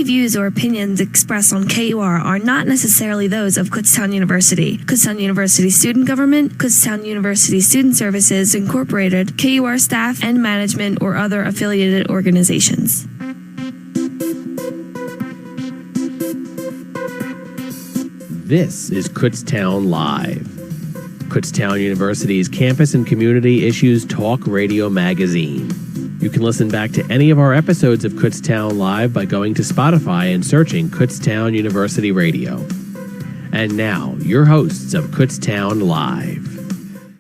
views or opinions expressed on KUR are not necessarily those of Kutztown University, Kutztown University Student Government, Kutztown University Student Services Incorporated, KUR staff and management, or other affiliated organizations. This is Kutztown Live, Kutztown University's campus and community issues talk radio magazine. You can listen back to any of our episodes of Kutztown Live by going to Spotify and searching Kutztown University Radio. And now, your hosts of Kutztown Live.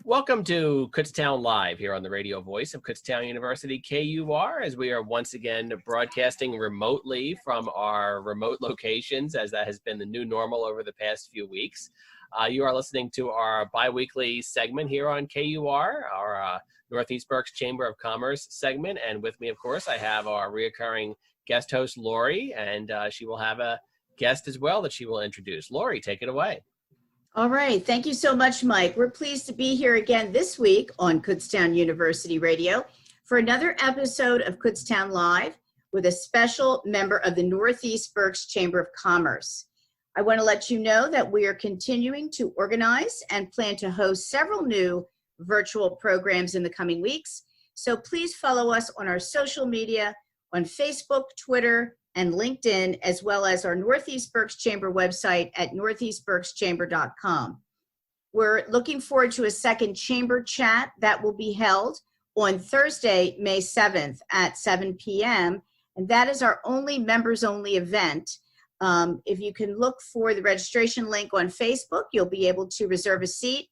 Welcome to Kutztown Live here on the radio voice of Kutztown University, KUR, as we are once again broadcasting remotely from our remote locations, as that has been the new normal over the past few weeks. You are listening to our bi-weekly segment here on KUR, our Northeast Berks Chamber of Commerce segment. And with me, of course, I have our reoccurring guest host, Lori, and she will have a guest as well that she will introduce. Lori, take it away. All right. Thank you so much, Mike. We're pleased to be here again this week on Kutztown University Radio for another episode of Kutztown Live with a special member of the Northeast Berks Chamber of Commerce. I want to let you know that we are continuing to organize and plan to host several new virtual programs in the coming weeks. So please follow us on our social media on Facebook, Twitter, and LinkedIn, as well as our Northeast Berks Chamber website at northeastberkschamber.com. We're looking forward to a second chamber chat that will be held on Thursday, May 7th at 7 p.m. And that is our only members-only event. If you can look for the registration link on Facebook, you'll be able to reserve a seat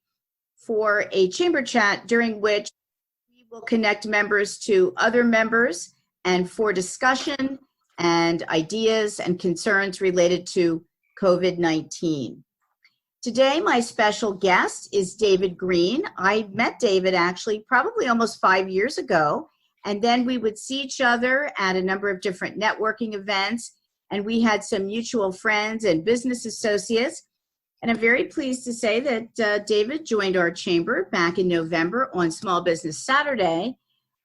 for a chamber chat during which we will connect members to other members and for discussion and ideas and concerns related to COVID-19. Today, my special guest is David Green. I met David actually probably almost 5 years ago, and then we would see each other at a number of different networking events, and we had some mutual friends and business associates. And I'm very pleased to say that David joined our chamber back in November on Small Business Saturday.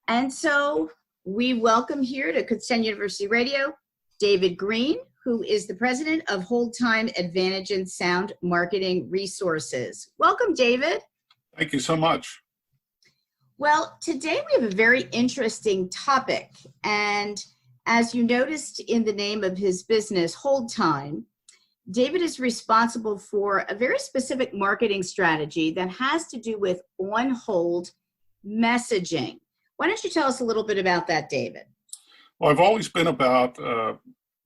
And so we welcome here to Kutztown University Radio, David Green, who is the president of Hold-TimeAdvantage and Sound Marketing Resources. Welcome, David. Thank you so much. Well, today we have a very interesting topic. And as you noticed in the name of his business, Hold Time, David is responsible for a very specific marketing strategy that has to do with OnHold Messaging. Why don't you tell us a little bit about that, David? Well, I've always been about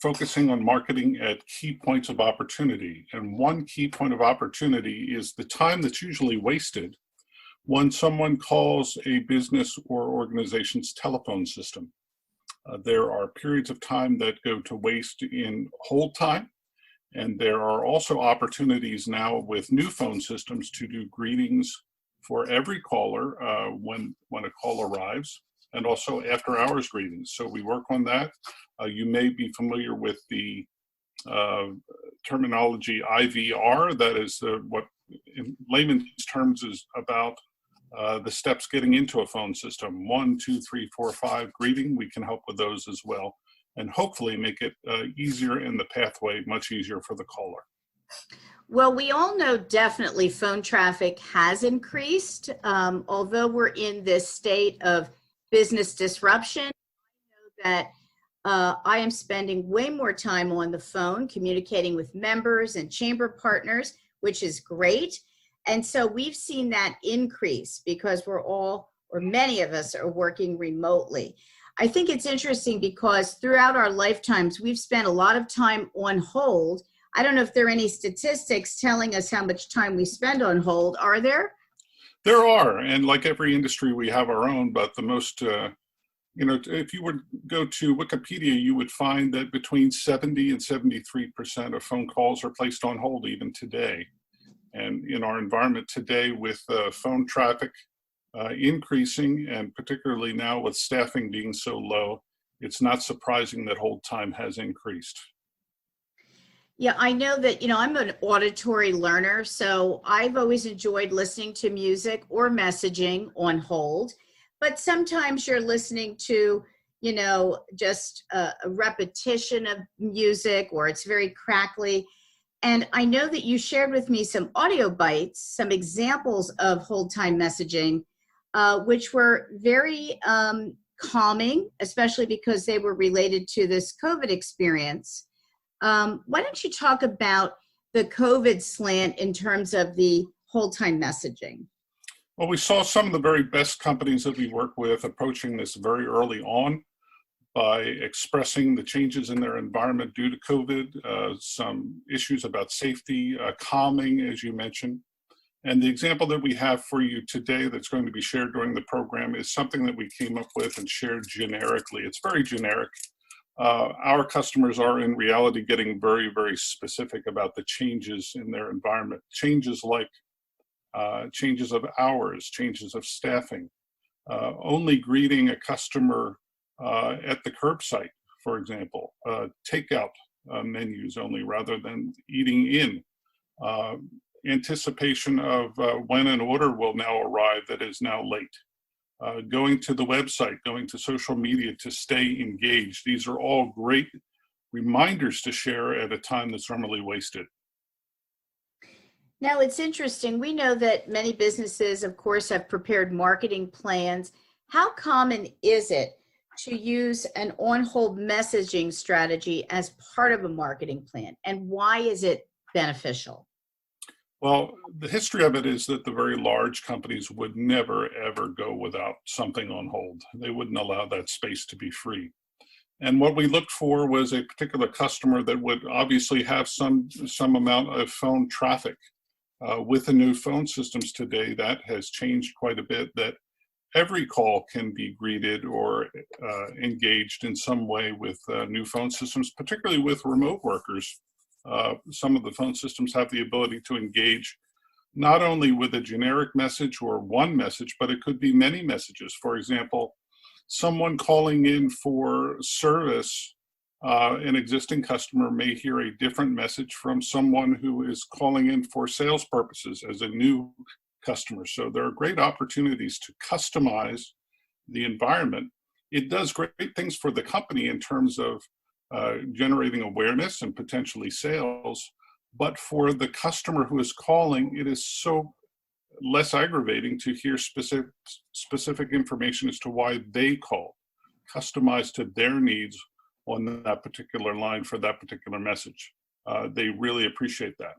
focusing on marketing at key points of opportunity. And one key point of opportunity is the time that's usually wasted when someone calls a business or organization's telephone system. There are periods of time that go to waste in hold time. And there are also opportunities now with new phone systems to do greetings for every caller when a call arrives, and also after hours greetings. So we work on that. You may be familiar with the terminology IVR. That is what in layman's terms is about the steps getting into a phone system. 1, 2, 3, 4, 5 greeting. We can help with those as well, and hopefully make it easier in the pathway, much easier for the caller. Well, we all know definitely phone traffic has increased. Although we're in this state of business disruption, I know that I am spending way more time on the phone communicating with members and chamber partners, which is great. And so we've seen that increase because we're all, or many of us, are working remotely. I think it's interesting because throughout our lifetimes, we've spent a lot of time on hold. I don't know if there are any statistics telling us how much time we spend on hold. Are there? There are, and like every industry, we have our own, but the most, if you would go to Wikipedia, you would find that between 70 and 73% of phone calls are placed on hold even today. And in our environment today with phone traffic increasing, and particularly now with staffing being so low, it's not surprising that hold time has increased. Yeah, I know that, I'm an auditory learner, so I've always enjoyed listening to music or messaging on hold. But sometimes you're listening to, just a repetition of music, or it's very crackly. And I know that you shared with me some audio bites, some examples of hold-time messaging, which were very calming, especially because they were related to this COVID experience. Why don't you talk about the COVID slant in terms of the hold-time messaging? Well, we saw some of the very best companies that we work with approaching this very early on by expressing the changes in their environment due to COVID, some issues about safety, calming, as you mentioned. And the example that we have for you today that's going to be shared during the program is something that we came up with and shared generically. It's very generic. Our customers are in reality getting very, very specific about the changes in their environment. Changes like changes of hours, changes of staffing, only greeting a customer at the curbside, for example, takeout menus only rather than eating in. Anticipation of when an order will now arrive that is now late. Going to the website, going to social media to stay engaged. These are all great reminders to share at a time that's normally wasted. Now, it's interesting. We know that many businesses, of course, have prepared marketing plans. How common is it to use an on-hold messaging strategy as part of a marketing plan, and why is it beneficial? Well, the history of it is that the very large companies would never, ever go without something on hold. They wouldn't allow that space to be free. And what we looked for was a particular customer that would obviously have some amount of phone traffic. With the new phone systems today, that has changed quite a bit, that every call can be greeted or engaged in some way with new phone systems, particularly with remote workers. Some of the phone systems have the ability to engage not only with a generic message or one message, but it could be many messages. For example, someone calling in for service, an existing customer may hear a different message from someone who is calling in for sales purposes as a new customer. So there are great opportunities to customize the environment. It does great things for the company in terms of generating awareness and potentially sales, but for the customer who is calling, it is so less aggravating to hear specific information as to why they called, customized to their needs on that particular line for that particular message. They really appreciate that.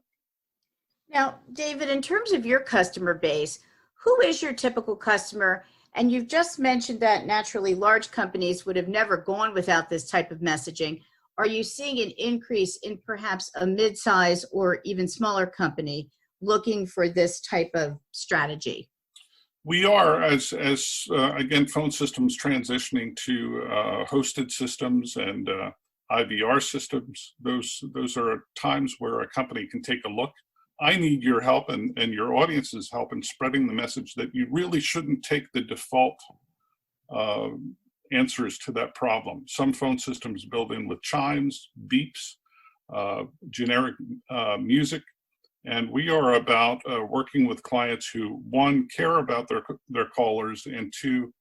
Now, David, in terms of your customer base, who is your typical customer? And you've just mentioned that naturally large companies would have never gone without this type of messaging. Are you seeing an increase in perhaps a mid-size or even smaller company looking for this type of strategy? We are, as again, phone systems transitioning to hosted systems and IVR systems. Those are times where a company can take a look. I need your help and your audience's help in spreading the message that you really shouldn't take the default answers to that problem. Some phone systems build in with chimes, beeps, generic music, and we are about working with clients who, one, care about their callers, and two,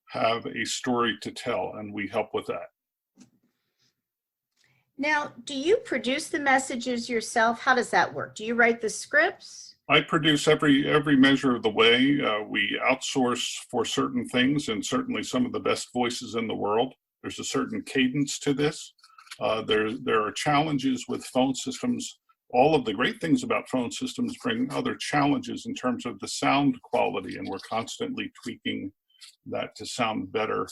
have a story to tell, and we help with that. Now, do you produce the messages yourself? How does that work? Do you write the scripts? I produce every measure of the way. We outsource for certain things, and certainly some of the best voices in the world. There's a certain cadence to this. There are challenges with phone systems. All of the great things about phone systems bring other challenges in terms of the sound quality, and we're constantly tweaking that to sound better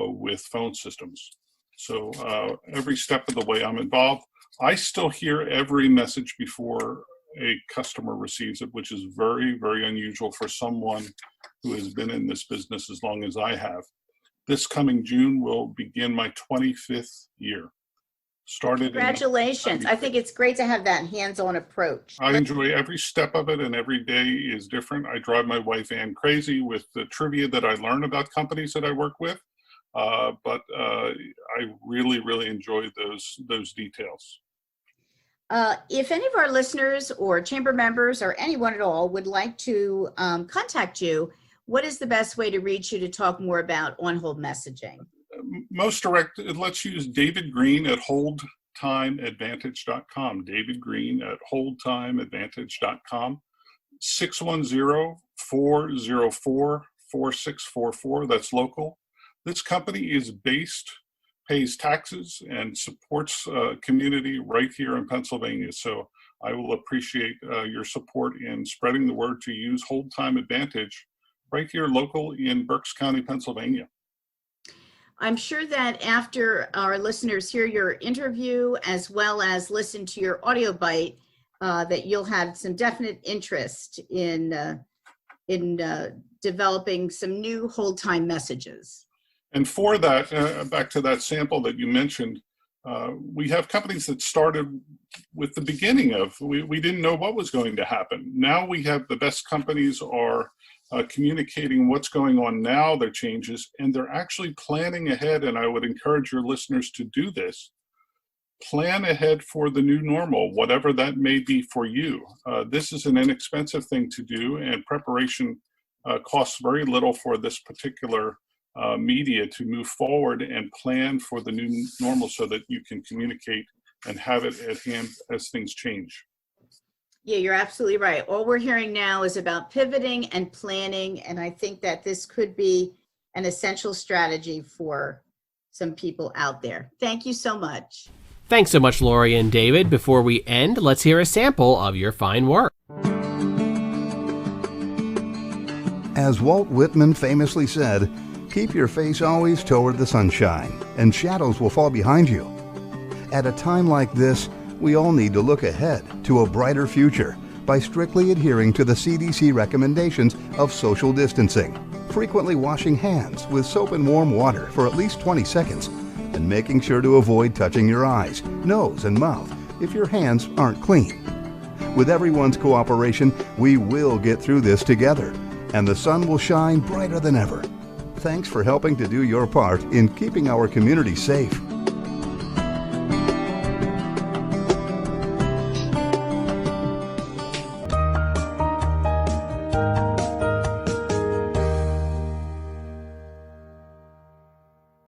with phone systems. So every step of the way I'm involved. I still hear every message before a customer receives it, which is very, very unusual for someone who has been in this business as long as I have. This coming June will begin my 25th year. Congratulations. I think it's great to have that hands-on approach. I enjoy every step of it, and every day is different. I drive my wife Ann crazy with the trivia that I learn about companies that I work with. But I really, really enjoy those details. If any of our listeners or chamber members or anyone at all would like to contact you, what is the best way to reach you to talk more about on-hold messaging? most direct, let's use David Green at HoldTimeAdvantage.com. David Green at HoldTimeAdvantage.com. 610-404-4644. That's local. This company is pays taxes and supports community right here in Pennsylvania. So I will appreciate your support in spreading the word to use Hold Time Advantage right here local in Berks County, Pennsylvania. I'm sure that after our listeners hear your interview as well as listen to your audio bite, that you'll have some definite interest in developing some new hold time messages. And for that, back to that sample that you mentioned, we have companies that started with the beginning of, we didn't know what was going to happen. Now we have the best companies are communicating what's going on now, their changes, and they're actually planning ahead. And I would encourage your listeners to do this. Plan ahead for the new normal, whatever that may be for you. This is an inexpensive thing to do, and preparation costs very little for this particular media to move forward and plan for the new normal so that you can communicate and have it at hand as things change. Yeah, you're absolutely right. All we're hearing now is about pivoting and planning, and I think that this could be an essential strategy for some people out there. Thank you so much. Thanks so much, Lori and David. Before we end, let's hear a sample of your fine work. As Walt Whitman famously said, keep your face always toward the sunshine, and shadows will fall behind you. At a time like this, we all need to look ahead to a brighter future by strictly adhering to the CDC recommendations of social distancing, frequently washing hands with soap and warm water for at least 20 seconds, and making sure to avoid touching your eyes, nose, and mouth if your hands aren't clean. With everyone's cooperation, we will get through this together, and the sun will shine brighter than ever. Thanks for helping to do your part in keeping our community safe.